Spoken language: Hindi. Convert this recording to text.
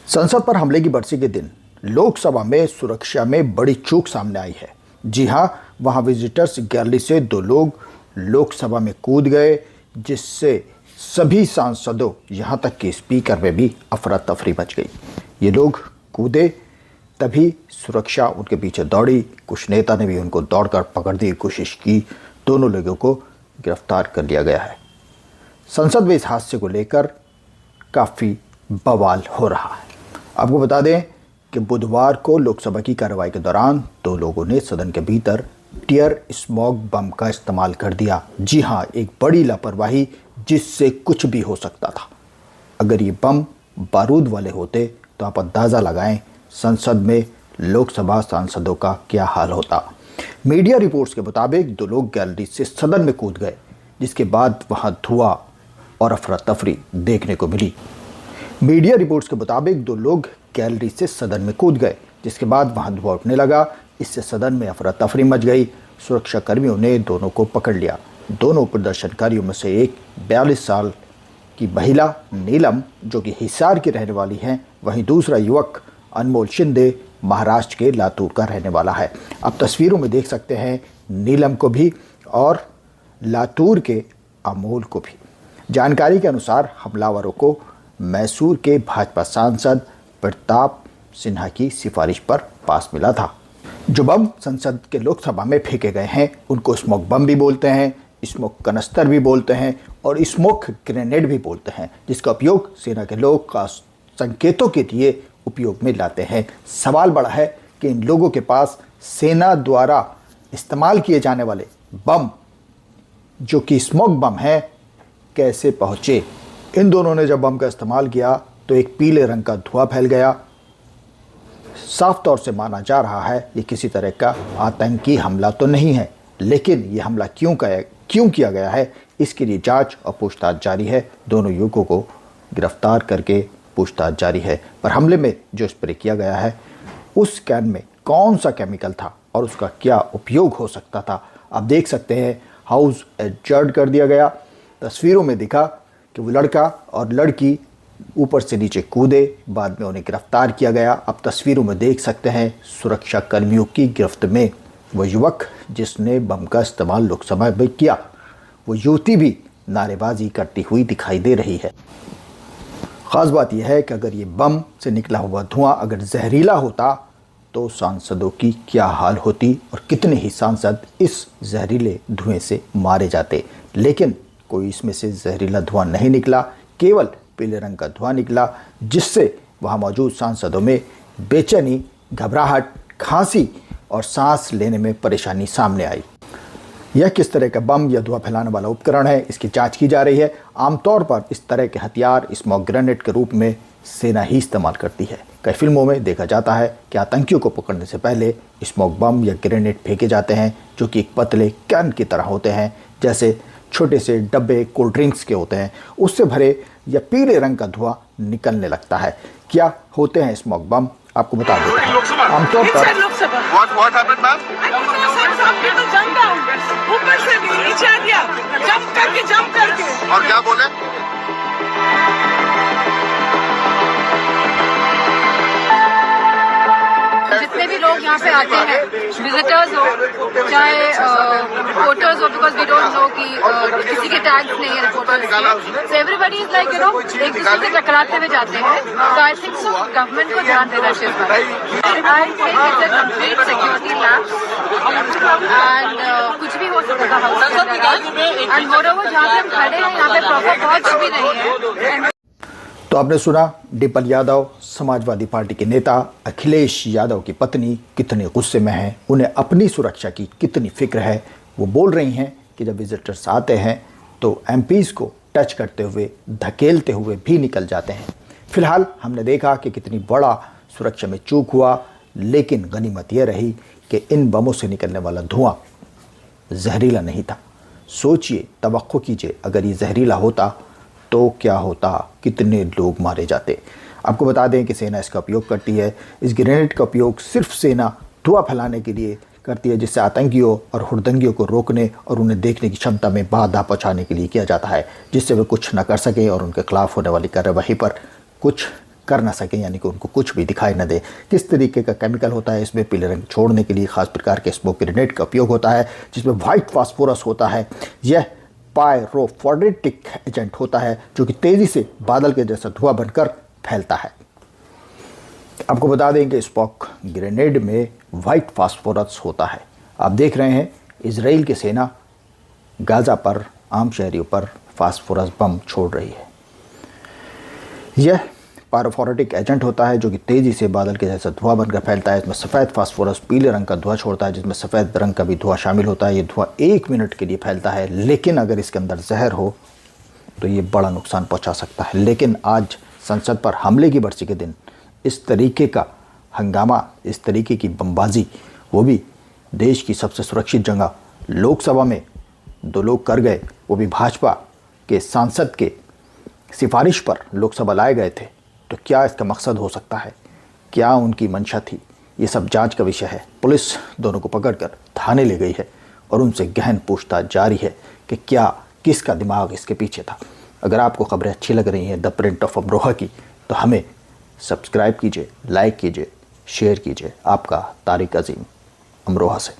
संसद पर हमले की बरसी के दिन लोकसभा में सुरक्षा में बड़ी चूक सामने आई है। जी हां, वहां विजिटर्स गैलरी से दो लोग लोकसभा में कूद गए, जिससे सभी सांसदों यहां तक कि स्पीकर में भी अफरा तफरी मच गई। ये लोग कूदे, तभी सुरक्षा उनके पीछे दौड़ी। कुछ नेता ने भी उनको दौड़कर पकड़ने की कोशिश की। दोनों लोगों को गिरफ्तार कर लिया गया है। संसद में इस हादसे को लेकर काफ़ी बवाल हो रहा है। आपको बता दें कि बुधवार को लोकसभा की कार्रवाई के दौरान दो लोगों ने सदन के भीतर टीयर स्मोक बम का इस्तेमाल कर दिया। जी हां, एक बड़ी लापरवाही जिससे कुछ भी हो सकता था। अगर ये बम बारूद वाले होते तो आप अंदाज़ा लगाएं संसद में लोकसभा सांसदों का क्या हाल होता। मीडिया रिपोर्ट्स के मुताबिक दो लोग गैलरी से सदन में कूद गए, जिसके बाद वहां धुआं और अफरा तफरी देखने को मिली। मीडिया रिपोर्ट्स के मुताबिक दो लोग गैलरी से सदन में कूद गए, जिसके बाद वहां धुआं उठने लगा। इससे सदन में अफरा तफरी मच गई। सुरक्षा कर्मियों ने दोनों को पकड़ लिया। दोनों प्रदर्शनकारियों में से एक 42 साल की महिला नीलम, जो कि हिसार की रहने वाली है, वहीं दूसरा युवक अनमोल शिंदे महाराष्ट्र के लातूर का रहने वाला है। आप तस्वीरों में देख सकते हैं नीलम को भी और लातूर के अमोल को भी। जानकारी के अनुसार हमलावरों को मैसूर के भाजपा सांसद प्रताप सिन्हा की सिफारिश पर पास मिला था। जो बम संसद के लोकसभा में फेंके गए हैं उनको स्मोक बम भी बोलते हैं, स्मोक कनस्तर भी बोलते हैं और स्मोक ग्रेनेड भी बोलते हैं, जिसका उपयोग सेना के लोग का संकेतों के लिए उपयोग में लाते हैं। सवाल बड़ा है कि इन लोगों के पास सेना द्वारा इस्तेमाल किए जाने वाले बम, जो कि स्मोक बम है, कैसे पहुंचे। इन दोनों ने जब बम का इस्तेमाल किया तो एक पीले रंग का धुआं फैल गया। साफ तौर से माना जा रहा है ये किसी तरह का आतंकी हमला तो नहीं है, लेकिन ये हमला क्यों किया गया है, इसके लिए जांच और पूछताछ जारी है। दोनों युवकों को गिरफ्तार करके पूछताछ जारी है। पर हमले में जो स्प्रे किया गया है उस कैन में कौन सा केमिकल था और उसका क्या उपयोग हो सकता था, आप देख सकते हैं। हाउस एडजर्ड कर दिया गया। तस्वीरों में दिखा कि वो लड़का और लड़की ऊपर से नीचे कूदे, बाद में उन्हें गिरफ्तार किया गया। अब तस्वीरों में देख सकते हैं सुरक्षा कर्मियों की गिरफ्त में वो युवक जिसने बम का इस्तेमाल लोकसभा में किया, वो युवती भी नारेबाजी करती हुई दिखाई दे रही है। ख़ास बात यह है कि अगर ये बम से निकला हुआ धुआं अगर जहरीला होता तो सांसदों की क्या हाल होती और कितने ही सांसद इस जहरीले धुएं से मारे जाते। लेकिन कोई इसमें से जहरीला धुआं नहीं निकला, केवल पीले रंग का धुआं निकला, जिससे वहां मौजूद सांसदों में बेचैनी, घबराहट, खांसी और सांस लेने में परेशानी सामने आई। यह किस तरह का बम या धुआं फैलाने वाला उपकरण है, इसकी जांच की जा रही है। आमतौर पर इस तरह के हथियार स्मोक ग्रेनेड के रूप में सेना ही इस्तेमाल करती है। कई फिल्मों में देखा जाता है कि आतंकियों को पकड़ने से पहले स्मोक बम या ग्रेनेड फेंके जाते हैं, जो कि एक पतले कैन की तरह होते हैं, जैसे छोटे से डब्बे कोल्ड ड्रिंक्स के होते हैं, उससे भरे या पीले रंग का धुआं निकलने लगता है। क्या होते हैं स्मोक बम, आपको बता देते हैं। आमतौर पर और क्या बोले, जितने भी लोग यहाँ पे आते हैं, विजिटर्स हो चाहे रिपोर्टर्स हो, बिकॉज वी डोंट नो कि किसी के टैग्स नहीं है रिपोर्टर्स, एवरीबडी इज लाइक एक दूसरे से टकराते हुए जाते हैं। तो आई थिंक सो गवर्नमेंट को ध्यान देना चाहिए। I think it's a complete security lapse and कुछ भी हो सकता है। एंड मोरओवर जहाँ पे हम खड़े हैं यहाँ पे प्रॉपर पहुंच भी नहीं है। तो आपने सुना डिम्पल यादव, समाजवादी पार्टी के नेता अखिलेश यादव की पत्नी कितने गुस्से में हैं, उन्हें अपनी सुरक्षा की कितनी फिक्र है। वो बोल रही हैं कि जब विजिटर्स आते हैं तो एमपीज़ को टच करते हुए, धकेलते हुए भी निकल जाते हैं। फिलहाल हमने देखा कि कितनी बड़ा सुरक्षा में चूक हुआ, लेकिन गनीमत यह रही कि इन बमों से निकलने वाला धुआं जहरीला नहीं था। सोचिए, तवक्को कीजिए, अगर ये जहरीला होता तो क्या होता, कितने लोग मारे जाते। आपको बता दें कि सेना इसका उपयोग करती है। इस ग्रेनेड का उपयोग सिर्फ सेना धुआं फैलाने के लिए करती है, जिससे आतंकियों और हुड़दंगियों को रोकने और उन्हें देखने की क्षमता में बाधा पहुंचाने के लिए किया जाता है, जिससे वे कुछ न कर सकें और उनके खिलाफ होने वाली कार्रवाई पर कुछ कर ना सकें, यानी कि उनको कुछ भी दिखाई न दे। किस तरीके का केमिकल होता है इसमें? पीले रंग छोड़ने के लिए खास प्रकार के स्मोक ग्रेनेड का उपयोग होता है, जिसमें वाइट फास्फोरस होता है। यह पायरोफोरेटिक एजेंट होता है जो कि तेज़ी से बादल के जैसा धुआं बनकर फैलता है। आपको बता दें कि स्मोक ग्रेनेड में वाइट फास्फोरस होता है। आप देख रहे हैं इजराइल की सेना गाज़ा पर आम शहरियों पर फास्फोरस बम छोड़ रही है। यह पायरोफोरेटिक एजेंट होता है जो कि तेज़ी से बादल के जैसा धुआं बनकर फैलता है। इसमें सफ़ेद फास्फोरस पीले रंग का धुआं छोड़ता है, जिसमें सफ़ेद रंग का भी धुआं शामिल होता है। ये धुआं 1 मिनट के लिए फैलता है, लेकिन अगर इसके अंदर जहर हो तो ये बड़ा नुकसान पहुंचा सकता है। लेकिन आज संसद पर हमले की बरसी के दिन इस तरीके का हंगामा, इस तरीके की बमबाजी, वो भी देश की सबसे सुरक्षित जगह लोकसभा में 2 लोग कर गए, वो भी भाजपा के सांसद के सिफारिश पर लोकसभा लाए गए थे। तो क्या इसका मकसद हो सकता है? क्या उनकी मंशा थी? ये सब जांच का विषय है। पुलिस दोनों को पकड़कर थाने ले गई है और उनसे गहन पूछताछ जारी है कि क्या किसका दिमाग इसके पीछे था। अगर आपको खबरें अच्छी लग रही हैं द प्रिंट ऑफ अमरोहा की, तो हमें सब्सक्राइब कीजिए, लाइक कीजिए, शेयर कीजिए। आपका तारिक अजीम, अमरोहा से।